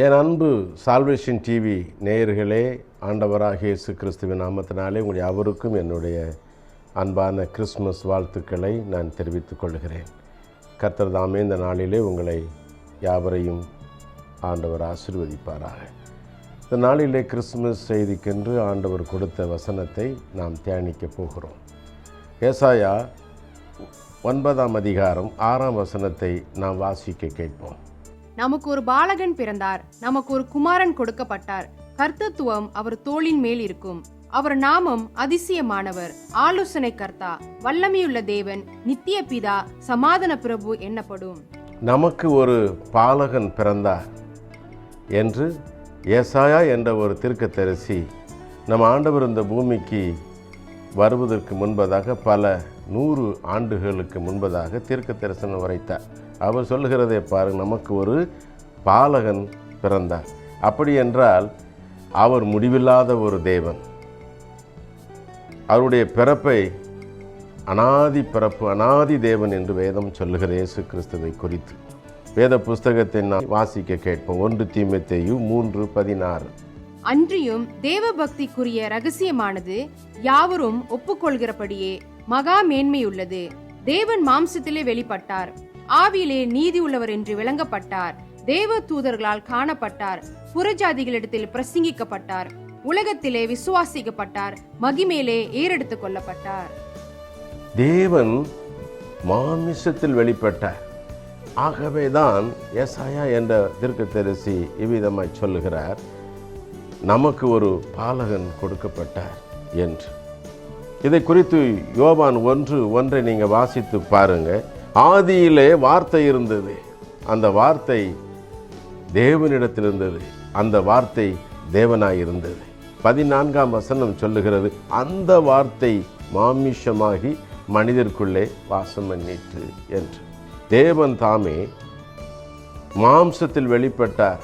என் அன்பு salvation TV நேயர்களே, ஆண்டவராகிய இயேசு கிறிஸ்துவின் நாமத்தினாலே உங்களுடைய அவருக்கும் என்னுடைய அன்பான கிறிஸ்மஸ் வாழ்த்துக்களை நான் தெரிவித்துக் கொள்கிறேன். கர்த்தர் தாமே இந்த நாளிலே உங்களை யாவரையும் ஆண்டவர் ஆசீர்வதிப்பாராக. இந்த நாளிலே கிறிஸ்மஸ் செய்திக்கென்று ஆண்டவர் கொடுத்த வசனத்தை நாம் தியானிக்கப் போகிறோம். ஏசாயா 9ஆம் அதிகாரம் 6ஆம் வசனத்தை நாம் வாசிக்க கேட்போம். நமக்கு ஒரு பாலகன் பிறந்தார், நமக்கு ஒரு குமாரன் கொடுக்கப்பட்டார், கர்த்தத்துவம் அவர் தோளின் மேல் இருக்கும். அவர் நாமம் அதிசயமானவர், ஆலோசனை கர்த்தா, வல்லமையுள்ள தேவன், நித்திய பிதா, சமாதான பிரபு என்னப்படும். நமக்கு ஒரு பாலகன் பிறந்தார் என்று ஏசாயா என்ற ஒரு தீர்க்கதரிசி நம் ஆண்டவர் இந்த பூமிக்கு வருவதற்கு முன்பதாக பல 100 ஆண்டுகளுக்கு முன்பதாக தீர்க்க தரிசனம் உரைத்தார். அவர் சொல்லுகிறதை பாருங்கள், நமக்கு ஒரு பாலகன் பிறந்தார். அப்படி என்றால் அவர் முடிவில்லாத ஒரு தேவன். அவருடைய பிறப்பை அனாதி பிறப்பு, அனாதி தேவன் என்று வேதம் சொல்லுகிற இயேசு கிறிஸ்துவை குறித்து வேத புஸ்தகத்தை நாம் வாசிக்க கேட்போம். 1 தீமோத்தேயு 3:16. அன்றியும் தேவ பக்திக்குரிய ரகசியமானது யாவரும் ஒப்புக்கொள்கிறபடியே மகா மேன்மையுள்ளது. தேவன் மாம்சத்திலே வெளிப்பட்டார், ஆவியிலே நீதி உள்ளவர் என்று விளங்கப்பட்டார், தேவ தூதர்களால் காணப்பட்டார், புறஜாதிகளிடத்தில் பிரசங்கிக்கப்பட்டார், உலகத்திலே விசுவாசிக்கப்பட்டார், மகிமேலே ஏறெடுத்துக் கொள்ளப்பட்டார். தேவன் மாமிசத்தில் வெளிப்பட்டார். ஆகவேதான் ஏசாயா என்ற தீர்க்கதரிசி இவ்விதமாய் சொல்லுகிறார், நமக்கு ஒரு பாலகன் கொடுக்கப்பட்டார் என்று. இதை குறித்து யோவான் 1:1 நீங்கள் வாசித்து பாருங்க. ஆதியிலே வார்த்தை இருந்தது, அந்த வார்த்தை தேவனிடத்தில் இருந்தது, அந்த வார்த்தை தேவனாயிருந்தது. 14ஆம் வசனம் சொல்லுகிறது, அந்த வார்த்தை மாமிஷமாகி மனிதருக்குள்ளே வாசம் பண்ணிற்று என்று. தேவன் தாமே மாம்சத்தில் வெளிப்பட்டார்.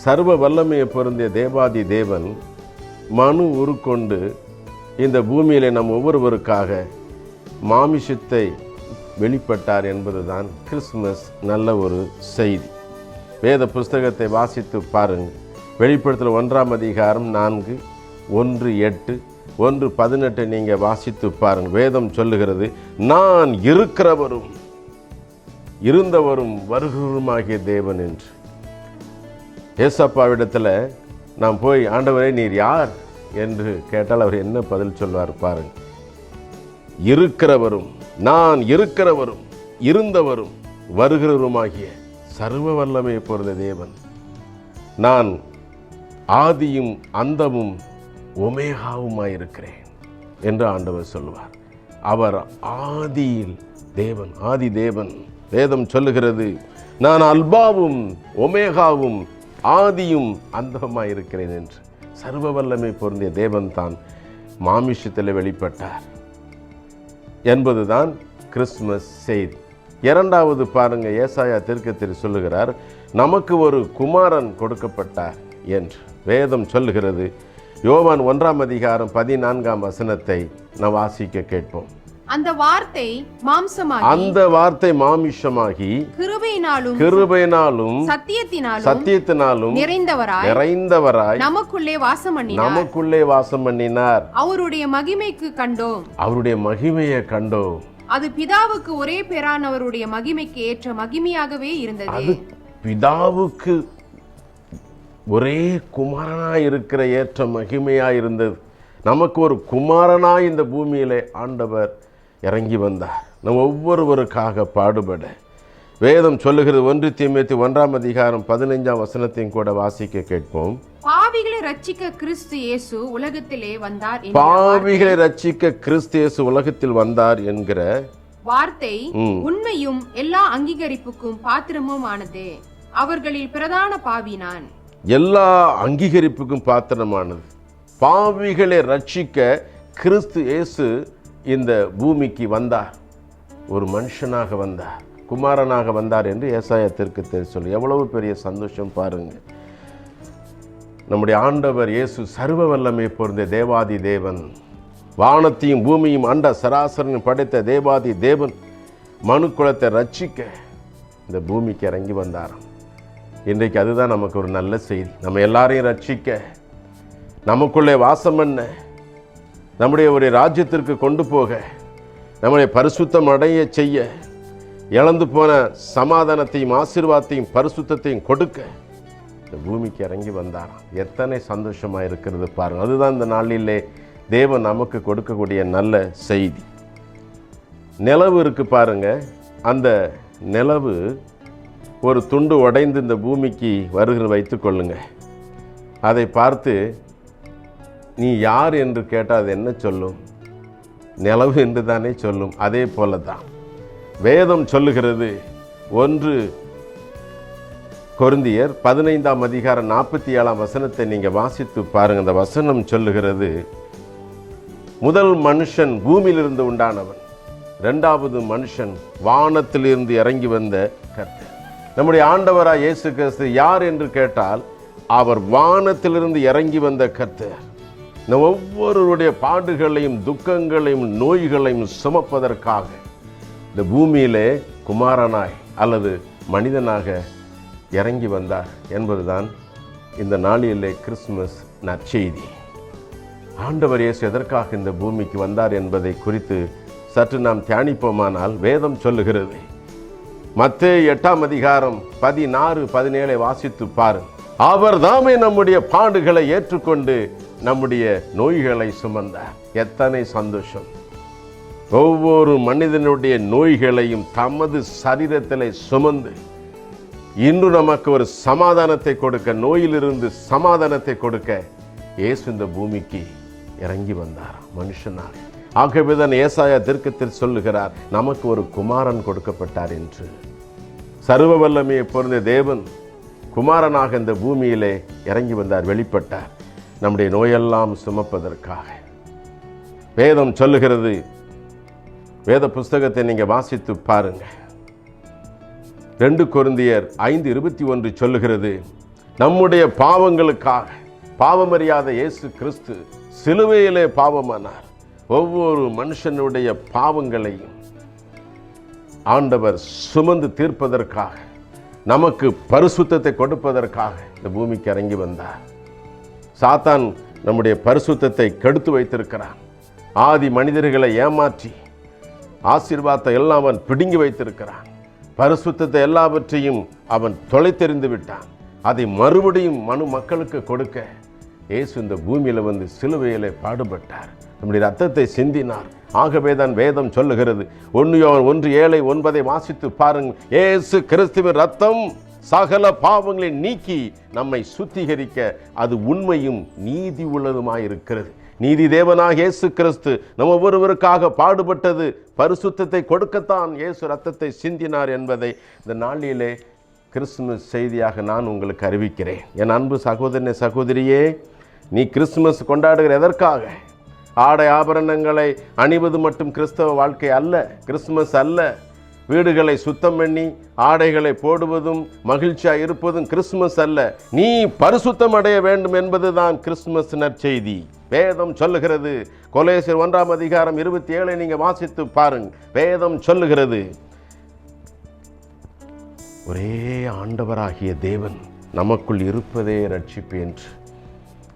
சர்வ வல்லமையை பொருந்திய தேவாதி தேவன் மனு உருக்கொண்டு இந்த பூமியிலே நம் ஒவ்வொருவருக்காக மாமிசத்தை வெளிப்பட்டார் என்பதுதான் கிறிஸ்மஸ் நல்ல ஒரு செய்தி. வேத புஸ்தகத்தை வாசித்து பாருங்கள். வெளிப்படுத்தல் 1ஆம் அதிகாரம் 4, 1:8, 1:18 நீங்கள் வாசித்து பாருங்கள். வேதம் சொல்லுகிறது, நான் இருக்கிறவரும் இருந்தவரும் வருகிறவருமாகிய தேவன் என்று. ஏசப்பாவிடத்தில் நாம் போய், ஆண்டவரே நீர் யார் என்று கேட்டால் அவர் என்ன பதில் சொல்வார் பாருங்கள். இருக்கிறவரும், நான் இருக்கிறவரும் இருந்தவரும் வருகிறவருமாகிய சர்வ வல்லமையை பொருந்த தேவன், நான் ஆதியும் அந்தமும் ஒமேகாவுமாயிருக்கிறேன் என்று ஆண்டவர் சொல்லுவார். அவர் ஆதியில் தேவன், ஆதி தேவன். வேதம் சொல்லுகிறது, நான் அல்பாவும் ஒமேகாவும் ஆதியும் அந்தமாயிருக்கிறேன் என்று. சர்வ வல்லமை பொருந்திய தேவன் தான் மாமிசத்தில் வெளிப்பட்டார் என்பதுதான் கிறிஸ்மஸ் செய்தி. 2வது பாருங்க, ஏசாயா தீர்க்கதரிசி சொல்லுகிறார், நமக்கு ஒரு குமாரன் கொடுக்கப்பட்டார் என்று. வேதம் சொல்லுகிறது, யோவான் 1ஆம் அதிகாரம் 14ஆம் வசனத்தை நாம் வாசிக்க கேட்போம். அந்த வார்த்தை மாம்சமாகி, அந்த வார்த்தை மாமிஷமாகி கிருபையினாலும் சத்தியத்தினாலும் நிறைந்தவராய் நமக்குள்ளே வாசம் பண்ணினார். அவருடைய மகிமைக்கு கண்டோம், அவருடைய மகிமையை கண்டோம். அது பிதாவுக்கு ஒரே பேரானவருடைய மகிமைக்கு ஏற்ற மகிமையாகவே இருந்தது. அது பிதாவுக்கு ஒரே குமாரனாய் இருக்கிற ஏற்ற மகிமையாய் இருந்தது. நமக்கு ஒரு குமாரனாய் இந்த பூமியிலே ஆண்டவர் இறங்கி வந்தார், நம் ஒவ்வொருவருக்காக பாடுபட. வேதம் சொல்லுகிறது, 1 தீமோத்தேயு 1ஆம் அதிகாரம் 15ஆம் வசனத்தையும் கூட வாசிக்க கேட்போம். பாவிகளை ரட்சிக்க கிறிஸ்து இயேசு உலகத்திலே வந்தார், பாவிகளை ரட்சிக்க கிறிஸ்து இயேசு உலகத்தில் வந்தார் என்கிற வார்த்தை உண்மையும் எல்லா அங்கீகரிப்புக்கும் பாத்திரமும் ஆனது. அவர்களில் பிரதான பாவி நான். எல்லா அங்கீகரிப்புக்கும் பாத்திரமானது. பாவிகளை ரட்சிக்க கிறிஸ்து இயேசு இந்த பூமிக்கு வந்தார், ஒரு மனுஷனாக வந்தார், குமாரனாக வந்தார் என்று ஏசாயா தீர்க்கதரிசி சொல்லி. எவ்வளவு பெரிய சந்தோஷம் பாருங்க. நம்முடைய ஆண்டவர் இயேசு சர்வ வல்லமை பொருந்திய தேவாதி தேவன், வானத்தையும் பூமியும் அண்ட சராசரனையும் படைத்த தேவாதி தேவன் மனு குலத்தை ரட்சிக்க இந்த பூமிக்கு இறங்கி வந்தாராம். இன்றைக்கு அதுதான் நமக்கு ஒரு நல்ல செய்தி. நம்ம எல்லாரையும் ரட்சிக்க, நமக்குள்ளே வாசம் பண்ண, நம்முடைய ஒரு ராஜ்யத்திற்கு கொண்டு போக, நம்முடைய பரிசுத்தம் அடைய செய்ய, இழந்து போன சமாதானத்தையும் ஆசீர்வாதத்தையும் பரிசுத்தத்தையும் கொடுக்க இந்த பூமிக்கு இறங்கி வந்தாராம். எத்தனை சந்தோஷமாக இருக்கிறது பாருங்கள். அதுதான் இந்த நாளிலே தேவன் நமக்கு கொடுக்கக்கூடிய நல்ல செய்தி. நிலவு இருக்கு பாருங்க. அந்த நிலவு ஒரு துண்டு உடைந்து இந்த பூமிக்கு வருகிறது வைத்துக்கொள்ளுங்க. அதை பார்த்து நீ யார் என்று கேட்டால் அது என்ன சொல்லும்? நிலவு என்று தானே சொல்லும். அதே போல தான் வேதம் சொல்லுகிறது. 1 கொரிந்தியர் 15ஆம் அதிகாரம் 47ஆம் வசனத்தை நீங்கள் வாசித்து பாருங்கள். அந்த வசனம் சொல்லுகிறது, முதல் மனுஷன் பூமியிலிருந்து உண்டானவன், 2வது மனுஷன் வானத்திலிருந்து இறங்கி வந்த கர்த்தர். நம்முடைய ஆண்டவராய் இயேசு கிறிஸ்து யார் என்று கேட்டால் அவர் வானத்திலிருந்து இறங்கி வந்த கர்த்தர். நம் ஒவ்வொருவருடைய பாடுகளையும் துக்கங்களையும் நோய்களையும் சுமப்பதற்காக இந்த பூமியிலே குமாரனாய் அல்லது மனிதனாக இறங்கி வந்தார் என்பதுதான் இந்த நாளிலே கிறிஸ்துமஸ் நற்செய்தி. ஆண்டவர் இயேசு எதற்காக இந்த பூமிக்கு வந்தார் என்பதை குறித்து சற்று நாம் தியானிப்போமானால் வேதம் சொல்லுகிறது. மத்தேயு 8ஆம் அதிகாரம் 16, 17 வாசித்து பாருங்கள். அவர் தாமே நம்முடைய பாடுகளை ஏற்றுக்கொண்டு நம்முடைய நோய்களை சுமந்தார். எத்தனை சந்தோஷம்! ஒவ்வொரு மனிதனுடைய நோய்களையும் தமது சரீரத்திலே சுமந்து இன்று நமக்கு ஒரு சமாதானத்தை கொடுக்க, நோயிலிருந்து சமாதானத்தை கொடுக்க இயேசு இந்த பூமிக்கு இறங்கி வந்தார் மனுஷனாக. ஆகவேதான் ஏசாயா தீர்க்கத்தில் சொல்லுகிறார், நமக்கு ஒரு குமாரன் கொடுக்கப்பட்டார் என்று. சர்வ வல்லமையை பொருந்திய தேவன் குமாரனாக இந்த பூமியிலே இறங்கி வந்தார், வெளிப்பட்டார், நம்முடைய நோயெல்லாம் சுமப்பதற்காக. வேதம் சொல்லுகிறது, வேத புஸ்தகத்தை நீங்கள் வாசித்து பாருங்க. 2 கொரிந்தியர் 5:21 சொல்லுகிறது, நம்முடைய பாவங்களுக்காக பாவமறியாத இயேசு கிறிஸ்து சிலுவையிலே பாவமானார். ஒவ்வொரு மனுஷனுடைய பாவங்களையும் ஆண்டவர் சுமந்து தீர்ப்பதற்காக, நமக்கு பரிசுத்தத்தை கொடுப்பதற்காக இந்த பூமிக்கு இறங்கி வந்தார். சாத்தான் நம்முடைய பரிசுத்தத்தை கெடுத்து வைத்திருக்கிறான். ஆதி மனிதர்களை ஏமாற்றி ஆசீர்வாதத்தை எல்லாம் அவன் பிடுங்கி வைத்திருக்கிறான். பரிசுத்தத்தை எல்லாவற்றையும் அவன் தொலைத்தெறிந்து விட்டான். அதை மறுபடியும் மக்களுக்கு கொடுக்க இயேசு இந்த பூமியில் வந்து சிலுவையிலே பாடுபட்டார், நம்முடைய ரத்தத்தை சிந்தினார். ஆகவே தான் வேதம் சொல்லுகிறது, 1 யோவான் 1:7-9 வாசித்து பாருங்கள். இயேசு கிறிஸ்துவின் ரத்தம் சகல பாவங்களை நீக்கி நம்மை சுத்திகரிக்க அது உண்மையும் நீதி உள்ளதுமாயிருக்கிறது. நீதி தேவனாக இயேசு கிறிஸ்து நம்ம ஒவ்வொருவருக்காக பாடுபட்டது பரிசுத்தத்தை கொடுக்கத்தான் இயேசு ரத்தத்தை சிந்தினார் என்பதை இந்த நாளிலே கிறிஸ்துமஸ் செய்தியாக நான் உங்களுக்கு அறிவிக்கிறேன். என் அன்பு சகோதரனே, சகோதரியே, நீ கிறிஸ்துமஸ் கொண்டாடுகிற எதற்காக? ஆடை ஆபரணங்களை அணிவது மட்டும் கிறிஸ்தவ வாழ்க்கை அல்ல, கிறிஸ்துமஸ் அல்ல. வீடுகளை சுத்தம் பண்ணி ஆடைகளை போடுவதும் மகிழ்ச்சியாக இருப்பதும் கிறிஸ்துமஸ் அல்ல. நீ பரிசுத்தம் அடைய வேண்டும் என்பதுதான் கிறிஸ்துமஸ் நற்செய்தி. வேதம் சொல்லுகிறது, கொலோசியர் 1ஆம் அதிகாரம் 27 நீங்க வாசித்து பாருங்க. வேதம் சொல்லுகிறது, ஒரே ஆண்டவராகிய தேவன் நமக்குள் இருப்பதே ரட்சிப்பு என்று.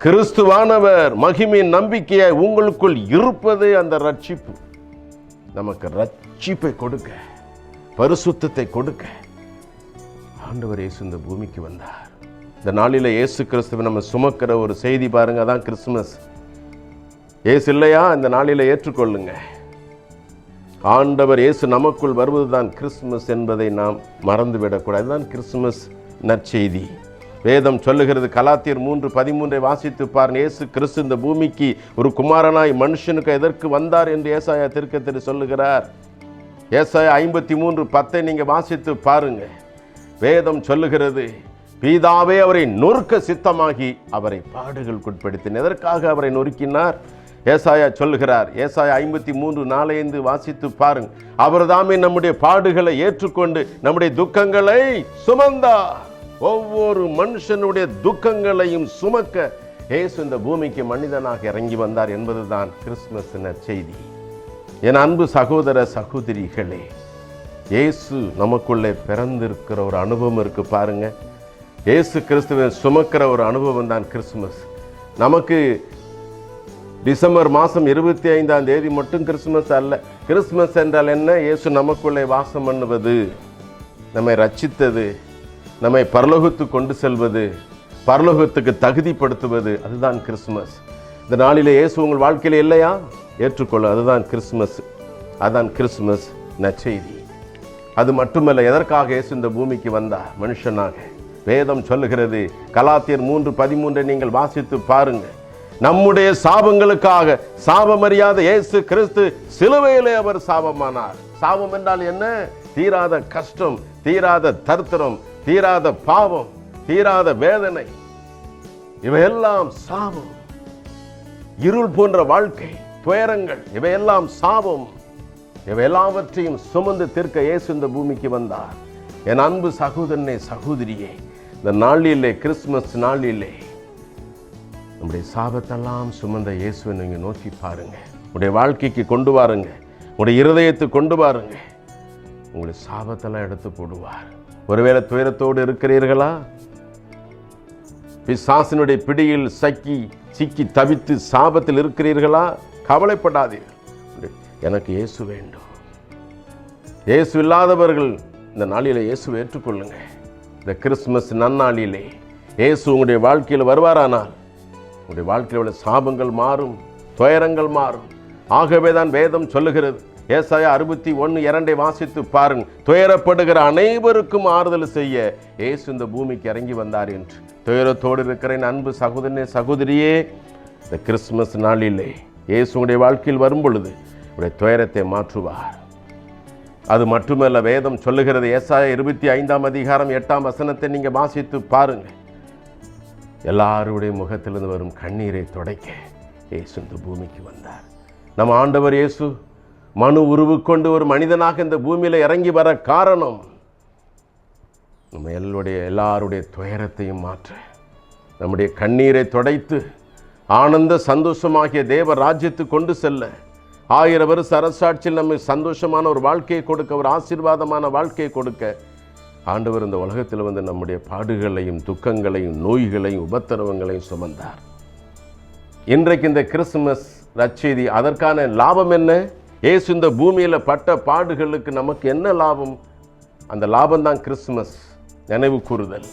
கிறிஸ்துவானவர் மகிமையின் நம்பிக்கையாய் உங்களுக்குள் இருப்பதே அந்த ரட்சிப்பு. நமக்கு ரட்சிப்பை கொடுக்க, பரிசுத்தத்தை கொடுக்க ஆண்டவர் இயேசு இந்த பூமிக்கு வந்தார். இந்த நாளில் இயேசு கிறிஸ்துவை நம்ம சுமக்கிற ஒரு செய்தி பாருங்க, அதான் கிறிஸ்துமஸ். இயேசு இல்லையா? இந்த நாளில் ஏற்றுக்கொள்ளுங்க. ஆண்டவர் இயேசு நமக்குள் வருவதுதான் கிறிஸ்துமஸ் என்பதை நாம் மறந்துவிடக்கூடாது. இதுதான் கிறிஸ்துமஸ் நற்செய்தி. வேதம் சொல்லுகிறது, கலாத்தியர் 3:13 வாசித்து பாருங்க. இயேசு கிறிஸ்து இந்த பூமிக்கு ஒரு குமாரனாய் மனுஷனுக்கு எதற்கு வந்தார் என்று ஏசாயா தீர்க்கதரிசி சொல்லுகிறார். ஏசாயா 53:10 நீங்க வாசித்து பாருங்க. வேதம் சொல்லுகிறது, பிதாவே அவரை நொறுக்க சித்தமாகி அவரை பாடுகளுக்குட்படுத்தினார். எதற்காக அவரை நொறுக்கினார்? ஏசாயா சொல்லுகிறார், ஏசாயா 53:4-5 வாசித்து பாருங்க. அவர் தாமே நம்முடைய பாடுகளை ஏற்றுக்கொண்டு நம்முடைய துக்கங்களை சுமந்தார். ஒவ்வொரு மனுஷனுடைய துக்கங்களையும் சுமக்க இயேசு இந்த பூமிக்கு மனிதனாக இறங்கி வந்தார் என்பதுதான் கிறிஸ்துமஸ் நற்செய்தி. என் அன்பு சகோதர சகோதரிகளே, இயேசு நமக்குள்ளே பிறந்திருக்கிற ஒரு அனுபவம் இருக்கு பாருங்க. இயேசு கிறிஸ்துவை சுமக்கிற ஒரு அனுபவம் தான் கிறிஸ்துமஸ். நமக்கு டிசம்பர் மாதம் 25 மட்டும் கிறிஸ்துமஸ் அல்ல. கிறிஸ்துமஸ் என்றால் என்ன? இயேசு நமக்குள்ளே வாசம் பண்ணுவது, நம்மை ரட்சித்தது, நம்மை பரலோகத்துக்கு கொண்டு செல்வது, பரலோகத்துக்கு தகுதிப்படுத்துவது, அதுதான் கிறிஸ்துமஸ். இந்த நாளிலே இயேசு உங்கள் வாழ்க்கையில் இல்லையா? ஏற்றுக்கொள்ள, அதுதான் கிறிஸ்துமஸ். அதுதான் கிறிஸ்துமஸ் நற்செய்தி. அது மட்டுமல்ல, எதற்காக இயேசு இந்த பூமிக்கு வந்தார்? மனுஷனாக. வேதம் சொல்லுகிறது, கலாத்தியர் 3:13 நீங்கள் வாசித்து பாருங்க. நம்முடைய சாபங்களுக்காக சாபமறியாத இயேசு கிறிஸ்து சிலுவையிலே அவர் சாபமானார். சாபம் என்றால் என்ன? தீராத கஷ்டம், தீராத தரித்திரம், தீராத பாவம், தீராத வேதனை, இவையெல்லாம் சாபம். இருள் போன்ற வாழ்க்கை, துயரங்கள், இவையெல்லாம் சாபம். இவையெல்லாவற்றையும் சுமந்து தீர்க்க இயேசு இந்த பூமிக்கு வந்தார். என் அன்பு சகோதரனே, சகோதரியே, இந்த நாளிலே, கிறிஸ்துமஸ் நாளிலே நம்முடைய சாபத்தெல்லாம் சுமந்த இயேசுவை நீங்கள் நோக்கி பாருங்க. உங்களுடைய வாழ்க்கைக்கு கொண்டு வாருங்க, உங்களுடைய இருதயத்துக்கு கொண்டு வாருங்க. உங்களுடைய சாபத்தெல்லாம் எடுத்து போடுவார். ஒருவேளை துயரத்தோடு இருக்கிறீர்களா? பிசாசினுடைய பிடியில் சிக்கி தவித்து சாபத்தில் இருக்கிறீர்களா? கவலைப்படாதீர்கள். எனக்கு இயேசு வேண்டும். இயேசு இல்லாதவர்கள் இந்த நாளிலே இயேசுவை ஏற்றுக்கொள்ளுங்க. இந்த கிறிஸ்துமஸ் நன்னாளிலே இயேசு உங்களுடைய வாழ்க்கையில் வருவாரானால் உங்களுடைய வாழ்க்கையில் உள்ள சாபங்கள் மாறும், துயரங்கள் மாறும். ஆகவே தான் வேதம் சொல்லுகிறது, ஏசாயா 61:2 வாசித்து பாருங்க. துயரப்படுகிற அனைவருக்கும் ஆறுதல் செய்ய இயேசு இந்த பூமிக்கு இறங்கி வந்தார் என்று. துயரத்தோடு இருக்கிற என் அன்பு சகோதரனே, சகோதரியே, இந்த கிறிஸ்துமஸ் நாளிலே இயேசு உங்களுடைய வாழ்க்கையில் வரும் பொழுது உங்களுடைய துயரத்தை மாற்றுவார். அது மட்டுமல்ல, வேதம் சொல்லுகிறது, ஏசாயா 25:8 நீங்கள் வாசித்து பாருங்க. எல்லாருடைய முகத்திலிருந்து வரும் கண்ணீரை துடைக்க இயேசு இந்த பூமிக்கு வந்தார். நம்ம ஆண்டவர் இயேசு மனு உருவு கொண்டு ஒரு மனிதனாக இந்த பூமியில் இறங்கி வர காரணம் நம்ம எல்லாருடைய துயரத்தையும் மாற்ற, நம்முடைய கண்ணீரை துடைத்து ஆனந்த சந்தோஷமாகிய தேவ ராஜ்யத்துக்கு கொண்டு செல்ல, 1000 வருஷ அரசாட்சியில் நம்ம சந்தோஷமான ஒரு வாழ்க்கையை கொடுக்க, ஒரு ஆசீர்வாதமான வாழ்க்கையை கொடுக்க ஆண்டவர் இந்த உலகத்தில் வந்து நம்முடைய பாடுகளையும் துக்கங்களையும் நோய்களையும் உபத்திரவங்களையும் சுமந்தார். இன்றைக்கு இந்த கிறிஸ்துமஸ் நற்செய்தி, அதற்கான லாபம் என்ன? இயேசு இந்த பூமியில் பட்ட பாடுகளுக்கு நமக்கு என்ன லாபம்? அந்த லாபம் தான் கிறிஸ்துமஸ் நினைவு கூறுதல்.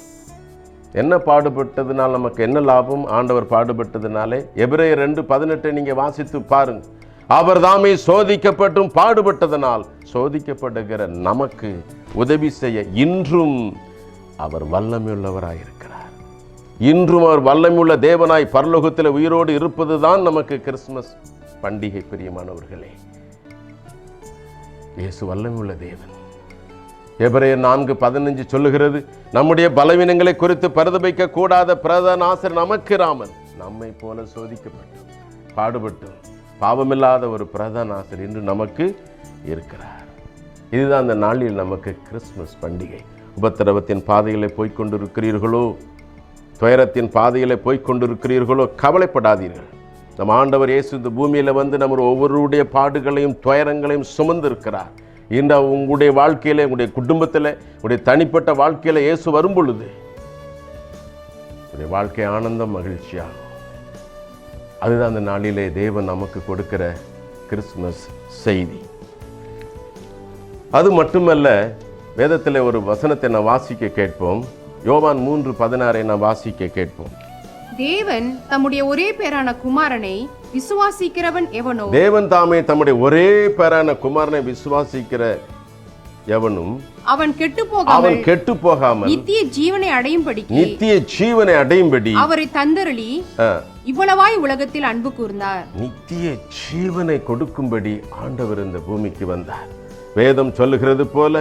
என்ன பாடுபட்டதுனால் நமக்கு என்ன லாபம்? ஆண்டவர் பாடுபட்டதுனாலே. எபிரேயர் 2:18 நீங்கள் வாசித்து பாருங்க. அவர் தாமே சோதிக்கப்பட்டும் பாடுபட்டதனால் சோதிக்கப்படுகிற நமக்கு உதவி செய்ய இன்றும் அவர் வல்லமையுள்ளவராயிருக்கிறார். இன்றும் அவர் வல்லமையுள்ள தேவனாய் பரலோகத்தில் உயிரோடு இருப்பது தான் நமக்கு கிறிஸ்துமஸ் பண்டிகை. பிரியமானவர்களே, இயேசு வல்லமையுள்ள தேவன். எபிரேயர் 4:15 சொல்லுகிறது, நம்முடைய பலவீனங்களை குறித்து பரிதபிக்க கூடாத பிரதான ஆசிரியர் நமக்கு ராமன் நம்மை போல சோதிக்கப்பட்டும் பாடுபட்டும் பாவமில்லாத ஒரு பிரதான ஆசிரியர் இன்று நமக்கு இருக்கிறார். இதுதான் அந்த நாளில் நமக்கு கிறிஸ்துமஸ் பண்டிகை. உபத்திரவத்தின் பாதைகளை போய்கொண்டிருக்கிறீர்களோ, துயரத்தின் பாதைகளை போய்கொண்டிருக்கிறீர்களோ, கவலைப்படாதீர்கள். நம் ஆண்டவர் இயேசு இந்த பூமியில் வந்து நம்ம ஒவ்வொருடைய பாடுகளையும் துயரங்களையும் சுமந்திருக்கிறார். இன்று உங்களுடைய வாழ்க்கையில், உங்களுடைய குடும்பத்தில், உங்களுடைய தனிப்பட்ட வாழ்க்கையில் இயேசு வரும் பொழுது உங்களுடைய வாழ்க்கை ஆனந்தம், மகிழ்ச்சியாகும். அதுதான் அந்த நாளிலே தேவன் நமக்கு கொடுக்கிற கிறிஸ்துமஸ் செய்தி. அது மட்டுமல்ல, வேதத்தில் ஒரு வசனத்தை நான் வாசிக்க கேட்போம். யோவான் 3:16 நான் வாசிக்க கேட்போம். தேவன் தம்முடைய ஒரே பேரான குமாரனை விசுவாசிக்கிறவன் எவனோ, தேவன் தாமே தம்முடைய ஒரே பேரான குமாரனை விசுவாசிக்கிற எவனும் அவன் கெட்டு போகாமல் நித்திய ஜீவனை அடையும்படி அவரை தந்தருளி இவ்வளவாய் உலகத்தில் அன்பு கூர்ந்தார். நித்திய ஜீவனை கொடுக்கும்படி ஆண்டவர் இந்த பூமிக்கு வந்தார். வேதம் சொல்லுகிறது போல,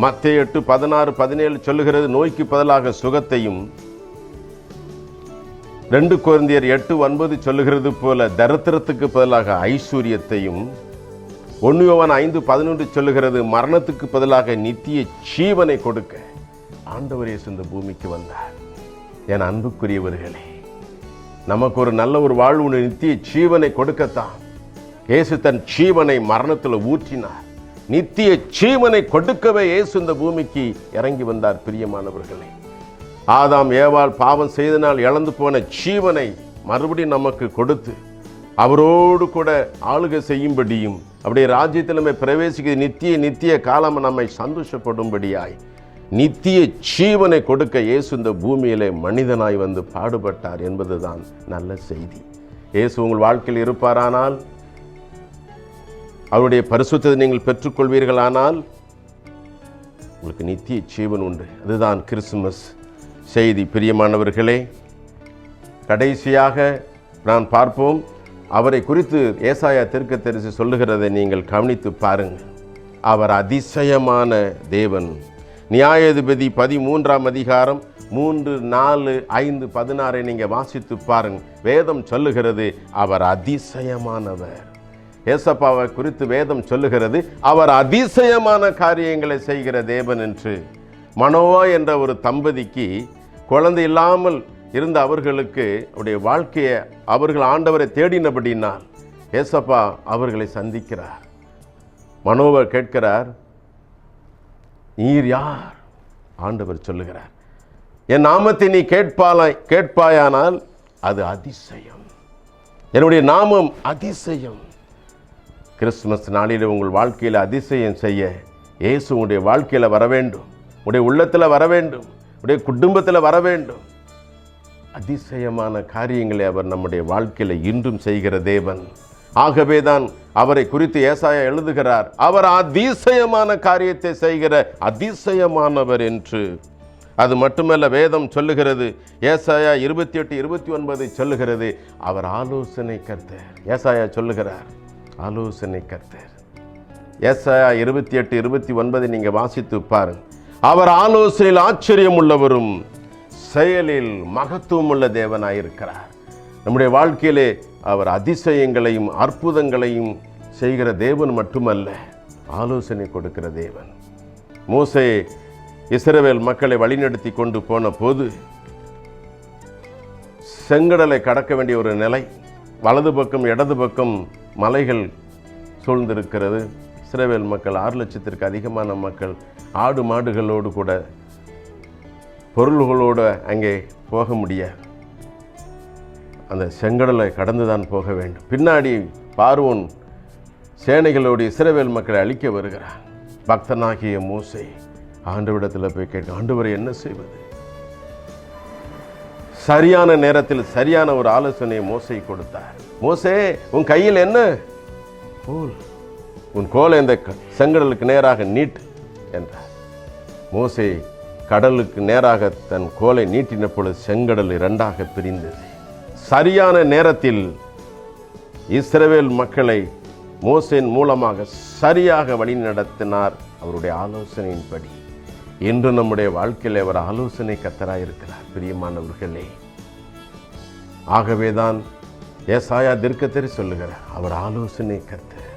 மத்தேயு 8:16-17 சொல்லுகிறது, நோய்க்கு பதிலாக சுகத்தையும், 2 கொரிந்தியர் 8:9 சொல்லுகிறது போல தரித்திரத்துக்கு பதிலாக ஐஸ்வர்யத்தையும், 1 யோவான் 5:11 சொல்லுகிறது மரணத்துக்கு பதிலாக நித்திய ஜீவனை கொடுக்க ஆண்டவர் இயேசு இந்த பூமிக்கு வந்தார். என் அன்புக்குரியவர்களே, நமக்கு ஒரு நல்ல ஒரு வாழ்வு, நித்திய ஜீவனை கொடுக்கத்தான் இயேசு தன் ஜீவனை மரணத்தில் ஊற்றினார். நித்திய ஜீவனை கொடுக்கவே இயேசு இந்த பூமிக்கு இறங்கி வந்தார். பிரியமானவர்களே, ஆதாம் ஏவாள் பாவம் செய்தனால் இழந்து போன ஜீவனை மறுபடியும் நமக்கு கொடுத்து அவரோடு கூட ஆளுகை செய்யும்படியும் அப்படியே ராஜ்யத்தில் நம்ம பிரவேசிக்க நித்திய காலம் நம்மை சந்தோஷப்படும்படியாய் நித்திய ஜீவனை கொடுக்க இயேசு இந்த பூமியிலே மனிதனாய் வந்து பாடுபட்டார் என்பதுதான் நல்ல செய்தி. இயேசு உங்கள் வாழ்க்கையில் இருப்பாரானால், அவருடைய பரிசுத்தத்தை நீங்கள் பெற்றுக்கொள்வீர்களானால் உங்களுக்கு நித்திய ஜீவன் உண்டு. அதுதான் கிறிஸ்துமஸ் செய்தி. பிரியமானவர்களே, கடைசியாக நான் பார்ப்போம், அவரை குறித்து ஏசாயா தீர்க்கதரிசி சொல்லுகிறதை நீங்கள் கவனித்து பாருங்கள். அவர் அதிசயமான தேவன். நியாயாதிபதி 13ஆம் அதிகாரம் 3, 4, 5, 16 நீங்கள் வாசித்து பாருங்கள். வேதம் சொல்லுகிறது அவர் அதிசயமானவர். ஏசப்பாவை குறித்து வேதம் சொல்லுகிறது அவர் அதிசயமான காரியங்களை செய்கிற தேவன் என்று. மனோவா என்ற ஒரு தம்பதிக்கு குழந்தை இல்லாமல் இருந்த அவர்களுக்கு அவருடைய வாழ்க்கையை அவர்கள் ஆண்டவரை தேடினபடினால் ஏசப்பா அவர்களை சந்திக்கிறார். மனோவா கேட்கிறார், நீர் யார்? ஆண்டவர் சொல்லுகிறார், என் நாமத்தை நீ கேட்பாயானால் அது அதிசயம். என்னுடைய நாமம் அதிசயம். கிறிஸ்துமஸ் நாளில் உங்கள் வாழ்க்கையில் அதிசயம் செய்ய இயேசு உங்களுடைய வாழ்க்கையில் வர வேண்டும், உடைய உள்ளத்தில் வர வேண்டும், உடைய குடும்பத்தில் வர வேண்டும். அதிசயமான காரியங்களை அவர் நம்முடைய வாழ்க்கையில் இன்றும் செய்கிற தேவன். ஆகவே தான் அவரை குறித்து ஏசாயா எழுதுகிறார், அவர் அதிசயமான காரியத்தை செய்கிற அதிசயமானவர் என்று. அது மட்டுமல்ல, வேதம் சொல்லுகிறது, ஏசாயா 28:29 சொல்லுகிறது, அவர் ஆலோசனை கர்த்தர். ஏசாயா சொல்லுகிறார் ஆலோசனை கர்த்தர். ஏசாயா 28:29 நீங்க வாசித்து பாருங்க. அவர் ஆலோசனையில் ஆச்சரியம் உள்ளவரும் செயலில் மகத்துவம் உள்ள தேவனாயிருக்கிறார். நம்முடைய வாழ்க்கையிலே அவர் அதிசயங்களையும் அற்புதங்களையும் செய்கிற தேவன் மட்டுமல்ல, ஆலோசனை கொடுக்கிற தேவன். மோசே இஸ்ரவேல் மக்களை வழிநடத்தி கொண்டு போன போது செங்கடலை கடக்க வேண்டிய ஒரு நிலை, வலது பக்கம் இடது பக்கம் மலைகள் சூழ்ந்திருக்கிறது. இஸ்ரவேல் மக்கள் 6 லட்சத்திற்கு அதிகமான மக்கள் ஆடு மாடுகளோடு கூட பொருள்களோடு அங்கே போக முடியாது. அந்த செங்கடலை கடந்துதான் போக வேண்டும். பின்னாடி பார்வோன் சேனைகளோடு இஸ்ரவேல் மக்களை அழிக்க வருகிறான். பக்தனாகிய மோசே ஆண்டவரிடத்தில் போய் கேட்க, ஆண்டவரை என்ன செய்வது? சரியான நேரத்தில் சரியான ஒரு ஆலோசனையை மோசே கொடுத்தார். மோசே, உன் கையில் என்ன கோல்? உன் கோலை இந்த செங்கடலுக்கு நேராக நீட்டு என்றார். மோசே கடலுக்கு நேராக தன் கோலை நீட்டின பொழுது செங்கடல் 2ஆக பிரிந்தது. சரியான நேரத்தில் இஸ்ரவேல் மக்களை மோசேன் மூலமாக சரியாக வழி நடத்தினார் அவருடைய ஆலோசனையின்படி. இன்று நம்முடைய வாழ்க்கையில் அவர் ஆலோசனை கர்த்தராய் இருக்கிறார். பிரியமானவர்களே, ஆகவேதான் ஏசாயா தீர்க்கதரிசி சொல்லுகிறார், அவர் ஆலோசனை கர்த்தர்.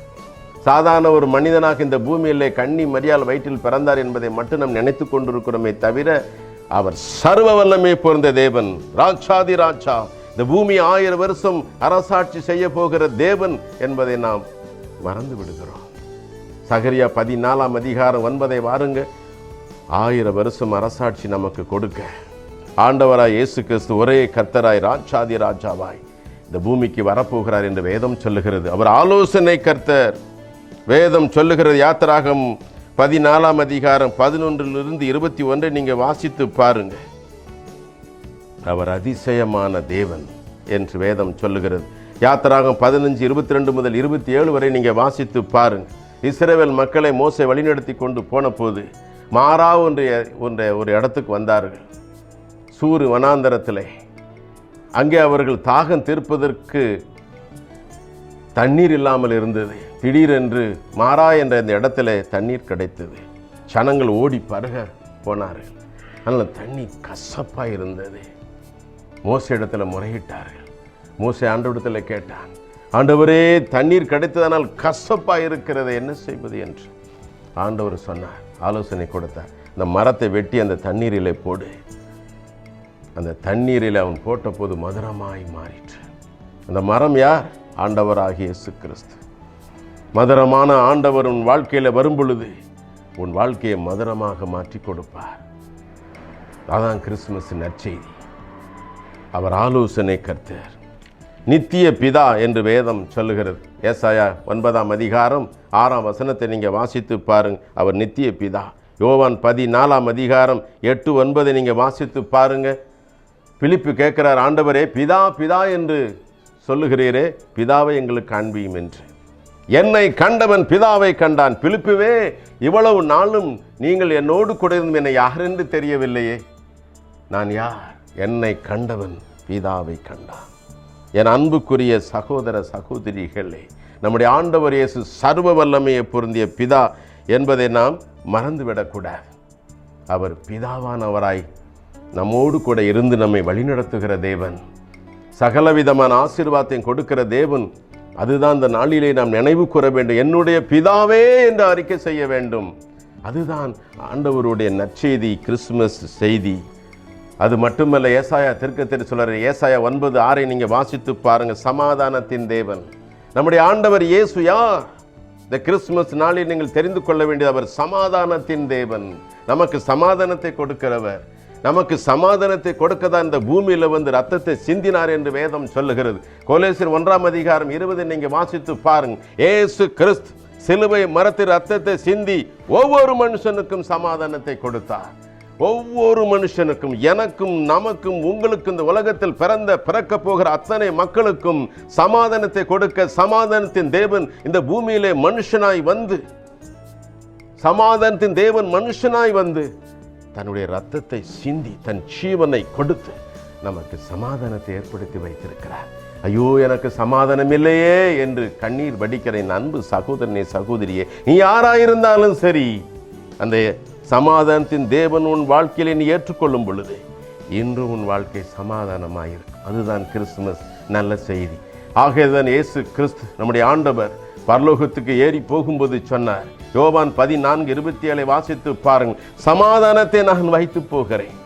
சாதாரண ஒரு மனிதனாக இந்த பூமியிலே கன்னி மரியாள் வயிற்றில் பிறந்தார் என்பதை மட்டும் நாம் நினைத்து கொண்டிருக்கிறோமே தவிர, அவர் சர்வ வல்லமை பொருந்த தேவன், ராஜாதி ராஜா, இந்த பூமி 1000 வருஷம் அரசாட்சி செய்ய போகிற தேவன் என்பதை நாம் மறந்து விடுகிறோம். சகரியா 14ஆம் அதிகாரம் 9 வாருங்க. 1000 வருஷம் அரசாட்சி நமக்கு கொடுக்க ஆண்டவராய் இயேசு கிறிஸ்து ஒரே கர்த்தராய் ராஜாதி ராஜாவாய் இந்த பூமிக்கு வரப்போகிறார் என்று வேதம் சொல்லுகிறது. அவர் ஆலோசனை கர்த்தர். வேதம் சொல்லுகிறது, யாத்திராகம் 14ஆம் அதிகாரம் 11 - 21 நீங்க வாசித்து பாருங்க. அவர் அதிசயமான தேவன் என்று வேதம் சொல்லுகிறது. யாத்திராகம் 15 22 முதல் 27 வரை நீங்க வாசித்து பாருங்க. இஸ்ரவேல் மக்களை மோசே வழிநடத்தி கொண்டு போன போது மாரா ஒரு இடத்துக்கு வந்தார்கள், சூரு வனாந்தரத்திலே. அங்கே அவர்கள் தாகம் தீர்ப்பதற்கு தண்ணீர் இல்லாமல் இருந்தது. திடீரென்று மாரா என்ற இந்த இடத்துல தண்ணீர் கிடைத்தது. ஜனங்கள் ஓடி பருக போனார்கள். ஆனால் தண்ணீர் கசப்பாக இருந்தது. மோசே இடத்துல முறையிட்டார்கள். மோசே ஆண்டவரிடத்தில் கேட்டான், ஆண்டவரே, தண்ணீர் கிடைத்ததனால் கசப்பாக இருக்கிறது, என்ன செய்வது என்று. ஆண்டவர் சொன்னார், ஆலோசனை கொடுத்தார், இந்த மரத்தை வெட்டி அந்த தண்ணீரிலே போடு. அந்த தண்ணீரில் அவன் போட்ட போது மதுரமாய் மாறிற்று. அந்த மரம் யார்? ஆண்டவராகிய இயேசு கிறிஸ்து. மதுரமான ஆண்டவர் உன் வாழ்க்கையில் வரும் பொழுது உன் வாழ்க்கையை மதுரமாக மாற்றி கொடுப்பார். அதான் கிறிஸ்துமஸ் நற்செய்தி. அவர் ஆலோசனை கர்த்தர், நித்திய பிதா என்று வேதம் சொல்லுகிறது. ஏசாயா 9ஆம் அதிகாரம் 6ஆம் வசனத்தை நீங்கள் வாசித்து பாருங்க. அவர் நித்திய பிதா. யோவான் 14ஆம் அதிகாரம் 8, 9 நீங்கள் வாசித்து பாருங்க. பிலிப்பு கேட்கிறார், ஆண்டவரே பிதா பிதா என்று சொல்லுகிறீரே, பிதாவை எங்களுக்கு காண்பியும் என்று. என்னை கண்டவன் பிதாவை கண்டான். பிலிப்புவே, இவ்வளவு நாளும் நீங்கள் என்னோடு கூட இருந்தும் என்னை யார் என்று தெரியவில்லையே. நான் யார்? என்னை கண்டவன் பிதாவை கண்டான். என் அன்புக்குரிய சகோதர சகோதரிகளே, நம்முடைய ஆண்டவர் இயேசு சர்வ வல்லமையை பொருந்திய பிதா என்பதை நாம் மறந்துவிடக்கூடாது. அவர் பிதாவானவராய் நம்மோடு கூட இருந்து நம்மை வழிநடத்துகிற தேவன், சகலவிதமான ஆசீர்வாதத்தையும் கொடுக்கிற தேவன். அதுதான் இந்த நாளிலே நாம் நினைவு கூற வேண்டும். என்னுடைய பிதாவே என்று அறிக்கை செய்ய வேண்டும். அதுதான் ஆண்டவருடைய நற்செய்தி, கிறிஸ்துமஸ் செய்தி. அது மட்டுமல்ல, ஏசாயா தீர்க்கதரிசி சொல்றார். ஏசாயா 9:6 நீங்க வாசித்து பாருங்க. சமாதானத்தின் தேவன் நம்முடைய ஆண்டவர் இயேசு யார்? இந்த கிறிஸ்துமஸ் நாளில் நீங்கள் தெரிந்து கொள்ள வேண்டியது, அவர் சமாதானத்தின் தேவன். நமக்கு சமாதானத்தை கொடுக்கிறவர். நமக்கு சமாதானத்தை கொடுக்கதான் இந்த பூமியில வந்து ரத்தத்தை சிந்தினார் என்று வேதம் சொல்லுகிறது. கொலோசியர் 1ஆம் அதிகாரம் 20 நீங்க வாசித்து பாருங்க. இயேசு கிறிஸ்து சிலுவை மரத்தில் ரத்தத்தை சிந்தி ஒவ்வொரு மனுஷனுக்கும் சமாதானத்தை கொடுத்தார். ஒவ்வொரு மனுஷனுக்கும், எனக்கும், நமக்கும், உங்களுக்கும், இந்த உலகத்தில் பிறக்க போகிற அத்தனை மக்களுக்கும் சமாதானத்தை கொடுக்க சமாதானத்தின் தேவன் இந்த பூமியிலே மனுஷனாய் வந்து, சமாதானத்தின் தேவன் மனுஷனாய் வந்து தன்னுடைய ரத்தத்தை சிந்தி தன் ஜீவனை கொடுத்து நமக்கு சமாதானத்தை ஏற்படுத்தி வைத்திருக்கிறார். ஐயோ, எனக்கு சமாதானம் இல்லையே என்று கண்ணீர் வடிக்கிற என் அன்பு சகோதரனே, சகோதரியே, நீ யாராயிருந்தாலும் சரி, அந்த சமாதானத்தின் தேவன் உன் வாழ்க்கையிலே நீ ஏற்றுக்கொள்ளும் பொழுது இன்று உன் வாழ்க்கை சமாதானமாயிருக்கும். அதுதான் கிறிஸ்துமஸ் நல்ல செய்தி. ஆகையதான் இயேசு கிறிஸ்து நம்முடைய ஆண்டவர் பரலோகத்துக்கு ஏறி போகும்போது சொன்னார். யோவான் 14:27 வாசித்து பாருங்கள். சமாதானத்தை நான் வைத்து போகிறேன்,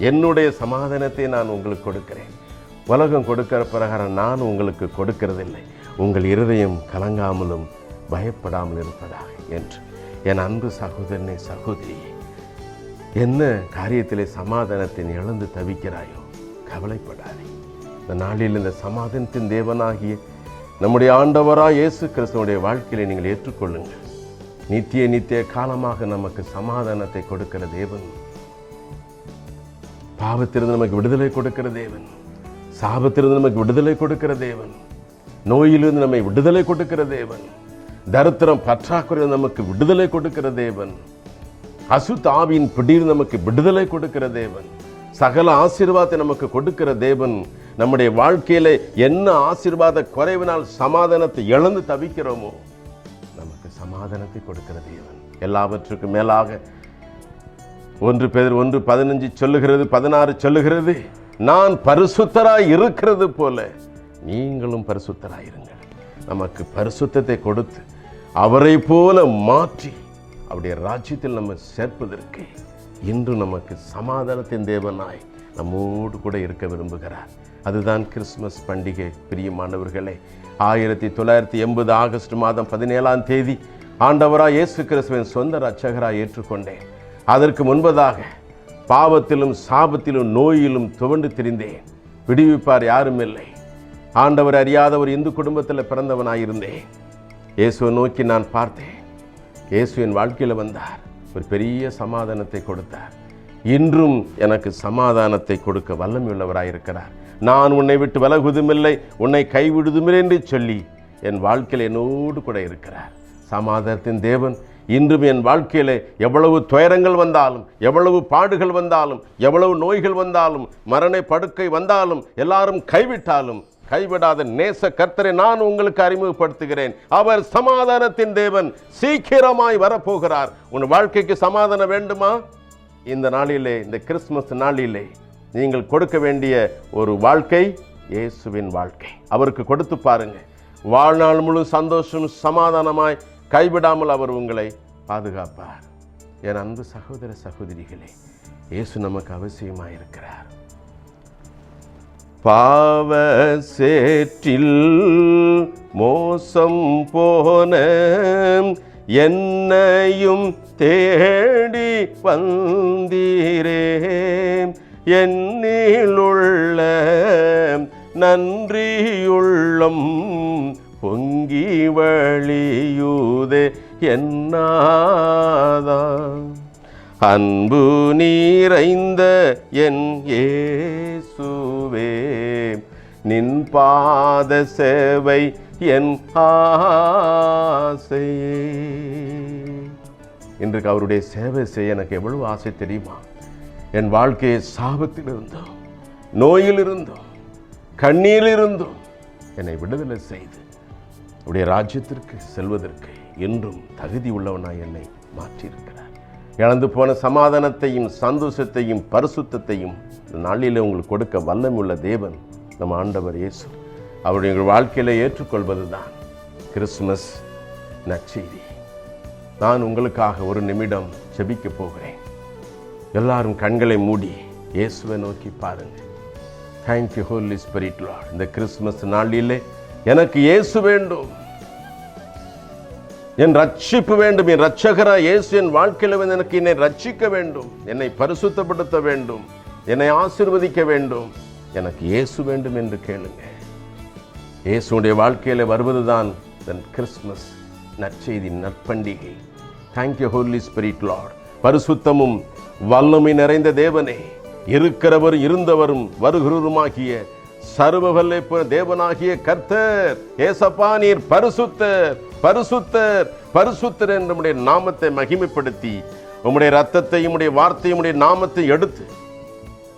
என்னுடைய சமாதானத்தை நான் உங்களுக்கு கொடுக்கிறேன். உலகம் கொடுக்கிற பிரகாரம் நான் உங்களுக்கு கொடுக்கிறதில்லை. உங்கள் இருதயம் கலங்காமலும் பயப்படாமல் இருப்பதாக என்று. என் அன்பு சகோதரனே, சகோதரியே, என்ன காரியத்திலே சமாதானத்தை இழந்து தவிக்கிறாயோ கவலைப்படாதே. இந்த நாளில் இந்த சமாதானத்தின் தேவனாகிய நம்முடைய ஆண்டவராய் இயேசு கிறிஸ்துவுடைய வாழ்க்கையிலே நீங்கள் ஏற்றுக்கொள்ளுங்கள். நித்திய காலமாக நமக்கு சமாதானத்தை கொடுக்கிற தேவன், பாவத்திலிருந்து நமக்கு விடுதலை கொடுக்கிற தேவன், சாபத்திலிருந்து நமக்கு விடுதலை கொடுக்கிற தேவன், நோயிலிருந்து நம்மை விடுதலை கொடுக்கிற தேவன், தரித்திரம் பற்றாக்குறை நமக்கு விடுதலை கொடுக்கிற தேவன், அசுத்த ஆவியின் பிடியில் நமக்கு விடுதலை கொடுக்கிற தேவன், சகல ஆசீர்வாதத்தை நமக்கு கொடுக்கிற தேவன். நம்முடைய வாழ்க்கையில என்ன ஆசீர்வாத குறைவினால் சமாதானத்தை இழந்து தவிக்கிறோமோ, நமக்கு சமாதானத்தை கொடுக்கிற தேவன். எல்லாவற்றுக்கும் மேலாக 1 பேதுரு 1:15 சொல்லுகிறது, 16 சொல்லுகிறது, நான் பரிசுத்தராய் இருக்கிறது போல நீங்களும் பரிசுத்தராயிருங்கள். நமக்கு பரிசுத்தத்தை கொடுத்து அவரை போல மாற்றி அவருடைய ராஜ்யத்தில் நம்ம சேர்ப்பதற்கு இன்று நமக்கு சமாதானத்தின் தேவனாய் நம்மோடு கூட இருக்க விரும்புகிறார். அதுதான் கிறிஸ்துமஸ் பண்டிகை. பிரியமானவர்களே, 1980 ஆகஸ்ட் மாதம் 17ஆம் தேதி ஆண்டவராய் இயேசு கிறிஸ்துவின் சொந்த இரட்சகராய் ஏற்றுக்கொண்டேன். அதற்கு முன்பதாக பாவத்திலும் சாபத்திலும் நோயிலும் துவண்டு திரிந்தேன். விடுவிப்பார் யாரும் இல்லை. ஆண்டவர் அறியாத ஒரு இந்து குடும்பத்தில் பிறந்தவனாயிருந்தேன். இயேசுவை நோக்கி நான் பார்த்தேன். இயேசு என் வாழ்க்கையில் வந்தார், ஒரு பெரிய சமாதானத்தை கொடுத்தார். இன்றும் எனக்கு சமாதானத்தை கொடுக்க வல்லமையுள்ளவராயிருக்கிறார். நான் உன்னை விட்டு விலகுவதுமில்லை, உன்னை கைவிடுவதுமில்லை என்று சொல்லி என் வாழ்க்கையில் என்னோடு கூட இருக்கிறார். சமாதானத்தின் தேவன் இன்றும் என் வாழ்க்கையில் எவ்வளவு துயரங்கள் வந்தாலும், எவ்வளவு பாடுகள் வந்தாலும், எவ்வளவு நோய்கள் வந்தாலும், மரண படுக்கை வந்தாலும், எல்லாரும் கைவிட்டாலும் கைவிடாத நேச கர்த்தரை நான் உங்களுக்கு அறிமுகப்படுத்துகிறேன். அவர் சமாதானத்தின் தேவன். சீக்கிரமாய் வரப்போகிறார். உன் வாழ்க்கைக்கு சமாதானம் வேண்டுமா? இந்த நாளிலே, இந்த கிறிஸ்துமஸ் நாளிலே நீங்கள் கொடுக்க வேண்டிய ஒரு வாழ்க்கை இயேசுவின் வாழ்க்கை. அவருக்கு கொடுத்து பாருங்க. வாழ்நாள் முழு சந்தோஷம் சமாதானமாய் கைவிடாமல் அவர் உங்களை பாதுகாப்பார். என் அன்பு சகோதர சகோதரிகளே, இயேசு நமக்கு அவசியமாயிருக்கிறார். பாவ சேற்றில் மோசம் போன என்னையும் தேடி வந்தீரே. என்னிலுள்ள நன்றியுள்ளம் பொங்கி வழியுதே என்னாதா. அன்பு நிறைந்த என் இயேசுவே, நின் பாத சேவை என் ஆசையே. இன்றைக்கு அவருடைய சேவை செய்ய எனக்கு எவ்வளவு ஆசை தெரியுமா? என் வாழ்க்கையை சாபத்தில் இருந்தோம், நோயில் இருந்தோம், கண்ணீரில் இருந்தோம் என்னை விடுதலை செய்து அவருடைய ராஜ்யத்திற்கு செல்வதற்கு என்றும் தகுதி உள்ளவனாய் என்னை மாற்றியிருக்கிறார். இழந்து போன சமாதானத்தையும் சந்தோஷத்தையும் பரிசுத்தத்தையும் இந்த நாளிலே உங்களுக்கு கொடுக்க வல்லமையுள்ள தேவன் நம் ஆண்டவர் இயேசு. அவருடைய எங்கள் வாழ்க்கையில் ஏற்றுக்கொள்வது தான் கிறிஸ்துமஸ் நற்செய்தி. நான் உங்களுக்காக ஒரு நிமிடம் ஜெபிக்க போகிறேன். எல்லாரும் கண்களை மூடி இயேசுவை நோக்கி பாருங்க. Thank you holy spirit lord. இந்த கிறிஸ்துமஸ் நாளிலே எனக்கு இயேசு வேண்டும், என் ரட்சிப்பு வேண்டும், என் ரட்சகரா இயேசு என் வாழ்க்கையில் வந்து எனக்கு என்னை ரட்சிக்க வேண்டும், என்னை பரிசுத்தப்படுத்த வேண்டும், என்னை ஆசீர்வதிக்க வேண்டும், எனக்கு இயேசு வேண்டும் என்று கேளுங்க. இயேசுடைய வாழ்க்கையில் வருவதுதான் கிறிஸ்துமஸ் நற்செய்தி, நற்பண்டிகை. Thank you holy spirit lord. பரிசுத்தமும் வல்லமை நிறைந்த தேவனே, இருக்கிறவர் இருந்தவரும் வருகிறவருமாகிய சர்வவல்ல தேவனாகிய கர்த்தர் ஏசப்பா, நீர் பரிசுத்தர் பரிசுத்தர் பரிசுத்தர் என்று உம்முடைய நாமத்தை மகிமைப்படுத்தி உம்முடைய ரத்தத்தை உம்முடைய வார்த்தையை உம்முடைய நாமத்தை எடுத்து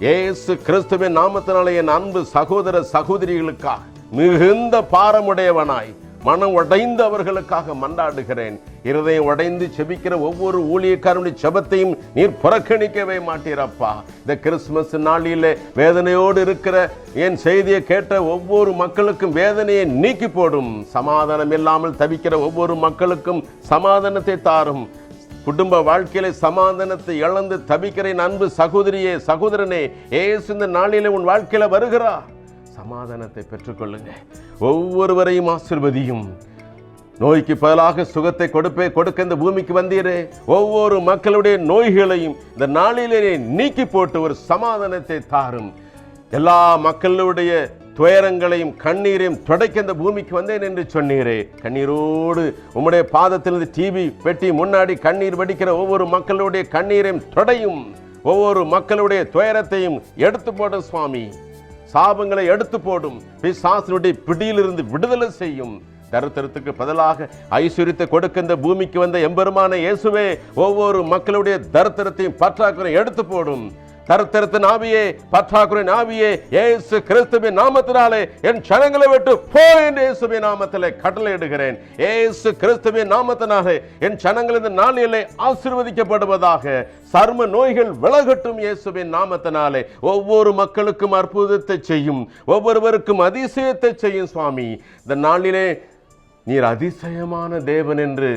இயேசு கிறிஸ்துவின் நாமத்தினாலே என் அன்பு சகோதர சகோதரிகளுக்காக மிகுந்த பாரமுடையவனாய் மனம் உடைந்தவர்களுக்காக மன்றாடுகிறேன். இருதயம் உடைந்து செபிக்கிற ஒவ்வொரு ஊழியக்காரனுடைய செபத்தையும் நீர் புறக்கணிக்கவே மாட்டீரப்பா. இந்த கிறிஸ்துமஸ் நாளிலே வேதனையோடு இருக்கிற என் செய்தியை கேட்ட ஒவ்வொரு மக்களுக்கும் வேதனையை நீக்கி போடும். சமாதானம் இல்லாமல் தவிக்கிற ஒவ்வொரு மக்களுக்கும் சமாதானத்தை தாரும். குடும்ப வாழ்க்கையில சமாதானத்தை இழந்து தவிக்கிற அன்பு சகோதரியே சகோதரனே, இயேசு இந்த நாளிலே உன் வாழ்க்கையில வருகிறார். சமாதானத்தை பெற்றுக்கொள்ளுங்க. ஒவ்வொருவரையும் ஆசீர்வதியும். நோய்க்கு பதிலாக சுகத்தை கொடுக்க இந்த பூமிக்கு வந்தீரே, ஒவ்வொரு மக்களுடைய நோய்களையும் இந்த நாளிலே நீக்கி போட்டு ஒரு சமாதானத்தை தாரும். எல்லா மக்களுடைய துயரங்களையும் கண்ணீரையும் துடைக்க இந்த பூமிக்கு வந்தேன் என்று சொன்னீரே. கண்ணீரோடு உம்முடைய பாதத்திலிருந்து டிவி பெட்டி முன்னாடி கண்ணீர் வடிக்கிற ஒவ்வொரு மக்களுடைய கண்ணீரையும் துடையும். ஒவ்வொரு மக்களுடைய துயரத்தையும் எடுத்து போடும் சுவாமி. சாபங்களை எடுத்து போடும். பிசாசினுடைய பிடியிலிருந்து விடுதலை செய்யும். தரித்திரத்துக்கு பதிலாக ஐஸ்வர்யத்தை கொடுக்க இந்த பூமிக்கு வந்த எம்பெருமான இயேசுவே, ஒவ்வொரு மக்களுடைய தரித்திரத்தையும் பற்றாக்குறை எடுத்து போடும். தரித்திரத்தின் ஆவியே, பற்றாக்குறை ஆவியே, இயேசு கிறிஸ்துவின் நாமத்தினாலே என் ஜனங்களை விட்டு போ என்று இயேசுவின் நாமத்திலே கட்டளையிடுகிறேன். இயேசு கிறிஸ்துவின் நாமத்தினாலே என் ஜனங்கள் இந்த நாளிலே ஆசீர்வதிக்கப்படுவதாக. சர்ம நோய்கள் விலகட்டும் இயேசுவின் நாமத்தினாலே. ஒவ்வொரு மக்களுக்கும் அற்புதத்தை செய்யும், ஒவ்வொருவருக்கும் அதிசயத்தை செய்யும் சுவாமி. இந்த நாளிலே நீர் அதிசயமான தேவன் என்று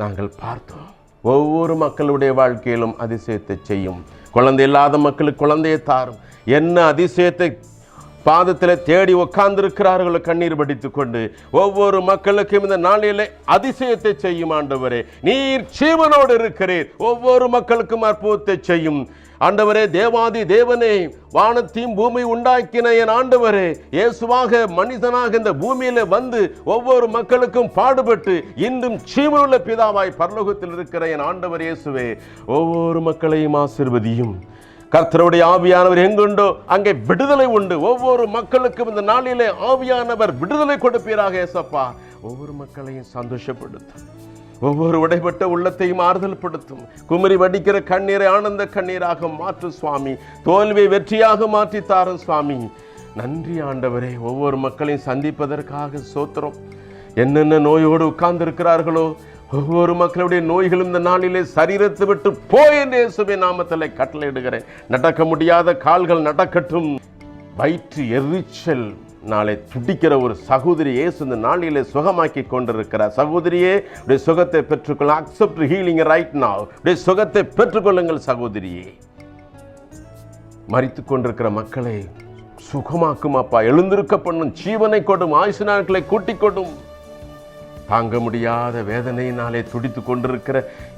நாங்கள் பார்த்தோம். ஒவ்வொரு மக்களுடைய வாழ்க்கையிலும் அதிசயத்தை செய்யும். குழந்தை இல்லாத மக்களுக்கு குழந்தையை தாரும். என்ன அதிசயத்தை பாதத்தில் தேடி உட்கார்ந்திருக்கிறார்களோ கண்ணீர் வடித்துக் கொண்டு ஒவ்வொரு மக்களுக்கும் இந்த நாளிலே அதிசயத்தை செய்யும் ஆண்டவரே. நீர் ஜீவனோடு இருக்கிறீர். ஒவ்வொரு மக்களுக்கும் அற்புதத்தை செய்யும் ஆண்டவரே. தேவாதி தேவனே, வானத்தையும் பூமி உண்டாக்கின என் ஆண்டவரே, இயேசுவாக மனிதனாக இந்த பூமியில வந்து ஒவ்வொரு மக்களுக்கும் பாடுபட்டு இன்றும் ஜீவனுள்ள பிதாவாய் பரலோகத்தில் இருக்கிற என் ஆண்டவர் இயேசுவே, ஒவ்வொரு மக்களையும் ஆசீர்வதியும். கர்த்தருடைய ஆவியானவர் எங்குண்டோ அங்கே விடுதலை உண்டு. ஒவ்வொரு மக்களுக்கும் இந்த நாளிலே ஆவியானவர் விடுதலை கொடுப்பீராக இயேசப்பா. ஒவ்வொரு மக்களையும் சந்தோஷப்படுத்தும். ஒவ்வொரு உடைபட்ட உள்ளத்தையும் ஆறுதல் படுத்தும். குமரி வடிக்கிற கண்ணீரை ஆனந்த கண்ணீராக மாற்று சுவாமி. தோல்வியை வெற்றியாக மாற்றி தாரும் சுவாமி. நன்றி ஆண்டவரே. ஒவ்வொரு மக்களையும் சந்திப்பதற்காக சோத்திரம். என்னென்ன நோயோடு உட்கார்ந்து இருக்கிறார்களோ ஒவ்வொரு மக்களுடைய நோய்களும் இந்த நாளிலே சரீரத்தை விட்டு போய் என்று இயேசுவின் நாமத்திலே கட்டளையிடுகிறேன். நடக்க முடியாத கால்கள் நடக்கட்டும். வயிற்று எரிச்சல் நாளை துடிக்கிற ஒரு சகோதரி இயேசு இந்த நாளிலே சுகமாக்கி கொண்டிருக்கிறார். சகோதரியே, உடைய சுகத்தை பெற்றுக்கொள்ள. Accept healing right now. உடைய சுகத்தை பெற்றுக்கொள்ளுங்கள் சகோதரியே. மரித்து கொண்டிருக்கிற மக்களை சுகமாக்கும் அப்பா. எழுந்திருக்க பண்ணும். ஜீவனை கொடும். ஆயுசு நாட்களை கூட்டிக் கொடும். தாங்க முடியாத வேதனையினாலே துடித்து கொண்டிருக்கிற,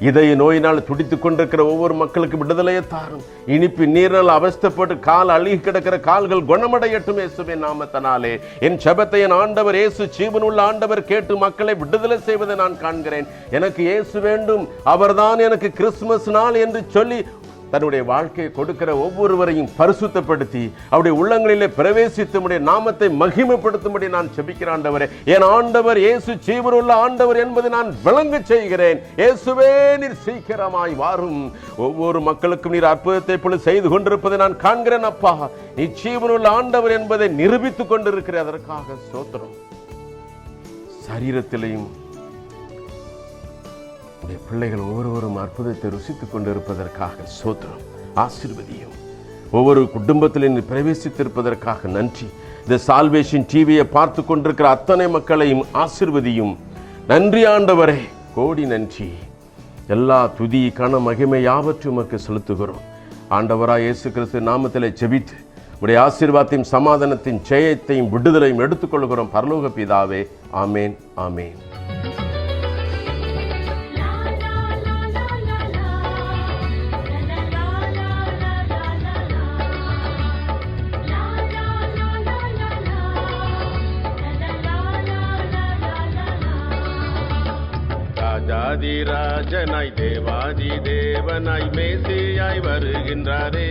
இதய நோயினால் துடித்து கொண்டிருக்கிற ஒவ்வொரு மக்களுக்கு விடுதலையை தாரும். இனிப்பு நீரினால் அவஸ்தைப்பட்டு கால் அழுகி கிடக்கிற கால்கள் குணமடையட்டும் இயேசுவின் நாமத்தினாலே. என் ஜெபத்தை என் ஆண்டவர் இயேசு ஜீவனுள்ள ஆண்டவர் கேட்டு மக்களை விடுதலை செய்வதை நான் காண்கிறேன். எனக்கு இயேசு வேண்டும், அவர்தான் எனக்கு கிறிஸ்துமஸ் நாள் என்று சொல்லி தன்னுடைய வாழ்க்கையை கொடுக்கிற ஒவ்வொருவரையும் பரிசுத்தப்படுத்தி அவருடைய உள்ளங்களிலே பிரவேசித்து உம்முடைய நாமத்தை மகிமைப்படுத்தும்படி நான் ஜெபிக்கிற ஆண்டவரே, என் ஆண்டவர் இயேசு ஜீவனுள்ள ஆண்டவர் என்பதை நான் விளங்க செய்கிறேன். இயேசுவே, நீர் சீக்கிரமாய் வாரும். ஒவ்வொரு மக்களுக்கும் நீர் அற்புதத்தை போல செய்து கொண்டிருப்பதை நான் காண்கிறேன். அப்பா, நீ ஜீவனுள்ள ஆண்டவர் என்பதை நிரூபித்துக் கொண்டிருக்கிற அதற்காக ஸ்தோத்திரம். சரீரத்திலையும் பிள்ளைகள் ஒவ்வொருவரும் அற்புதத்தை ருசித்துக் கொண்டிருப்பதற்காக ஸ்தோத்திரம். ஆசீர்வதியும். ஒவ்வொரு குடும்பத்திலும் பிரவேசித்திருப்பதற்காக நன்றி. இந்த சால்வேஷன் டிவியை பார்த்து கொண்டிருக்கிற அத்தனை மக்களையும் ஆசீர்வதியும். நன்றி ஆண்டவரே, கோடி நன்றி. எல்லா துதி கன மகிமை யாவற்றும் உமக்கு செலுத்துகிறோம். ஆண்டவராய் இயேசு கிறிஸ்து நாமத்திலே ஜெபித்து உடைய ஆசீர்வாதத்தையும் சமாதானத்தின் ஜெயத்தையும் விடுதலையும் எடுத்துக்கொள்கிறோம் பரலோக பிதாவே. ஆமேன், ஆமேன். ராஜாதிராஜனாய் தேவாதி தேவனாய் மேசியாய் வருகின்றாரே.